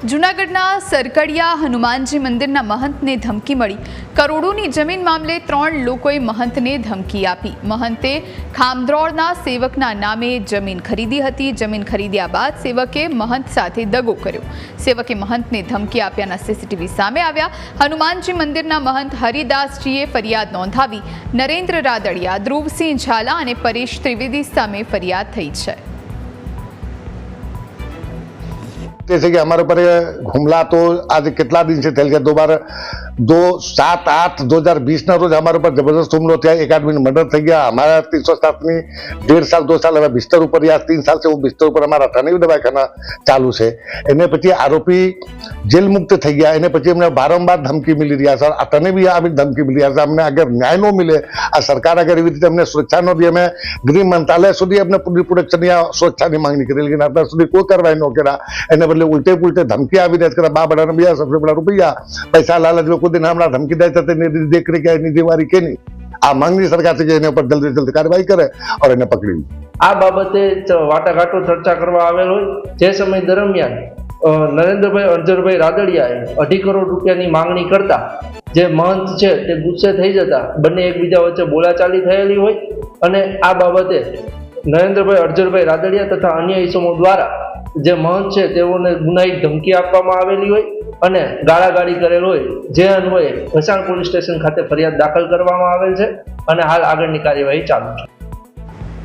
જૂનાગઢના સરકડિયા હનુમાનજી મંદિરના મહંતને ધમકી મળી। કરોડોની જમીન મામલે 3 લોકોએ મહંતને ધમકી આપી। મહંતે ખામદ્રોળના સેવકના નામે જમીન ખરીદી હતી। જમીન ખરીદ્યા બાદ સેવકે મહંત સાથે દગો કર્યો। સેવકે મહંતને ધમકી આપ્યાના સીસીટીવી સામે આવ્યા। હનુમાનજી મંદિરના મહંત હરિદાસજીએ ફરિયાદ નોંધાવી। નરેન્દ્ર રાદડિયા, ધ્રુવસિંહ ઝાલા અને પરેશ ત્રિવેદી સામે ફરિયાદ થઈ છે। जैसे कि हमारे ऊपर हुमला तो आज कितना दिन से फैल गया। 7/8/2020 ना रोज हमारे ऊपर जबरदस्त हुमलो थया। एक आदमी ने मर्डर થઈ ગયા। हमारा 307 ની 1.5 साल 2 साल હવે બિસ્તર ઉપર या 3 साल से वो बिस्तर ઉપર हमारा थाने दवाखाना चालू છે। એને પછી આરોપી જેલ મુક્ત થઈ ગયા। એને પછી અમને વારંવાર ધમકી मिली રહ્યા સર। તને भी આવી ધમકી मिली રહ્યા। અમને અગર ન્યાય ન मिले, આ સરકાર અગર એવી રીતે અમને સુરક્ષા ન દે, અમે ગૃહ મંત્રાલય સુધી અમને પૂરી પ્રોટેક્શન या સુરક્ષાની માંગણી કરી, લેकिन અત્યાર સુધી કોઈ કાર્યવાહી ન કર્યા। એને બદલે उल्टे पुलटे धमकी आ भी देते बा बड़ा भैया सबसे बड़ा रुपया पैसा लालच में खुद हमारा धमकी देते थे देख रहे क्या निधिवारी के नहीं। आ मांगनी सरकार से एने पर जल्दी जल्दी कार्रवाई करे और एने पकड़ी। आ बाबते वाटाघाटो चर्चा करवा आवेल होय। जे समय दरमियान नरेंद्रभाई अर्जरभाई रादडियाए 2.5 करोड़ રૂપિયાની માંગણી કરતા જે મહંત છે તે ગુસ્સે થઈ જતા બંને એકબીજા વચ્ચે બોલાચાલી થયેલી હોય અને આ બાબતે નરેન્દ્રભાઈ અર્જરભાઈ રાદડિયા તથા અન્ય ઇસમો દ્વારા જે મહંત છે તેઓને ગુનાહિત ધમકી આપવામાં આવેલી હોય અને ગાળાગાળી કરેલ હોય, જે અન્વયે ભસાણ પોલીસ સ્ટેશન ખાતે ફરિયાદ દાખલ કરવામાં આવેલ છે અને હાલ આગળની કાર્યવાહી ચાલુ છે।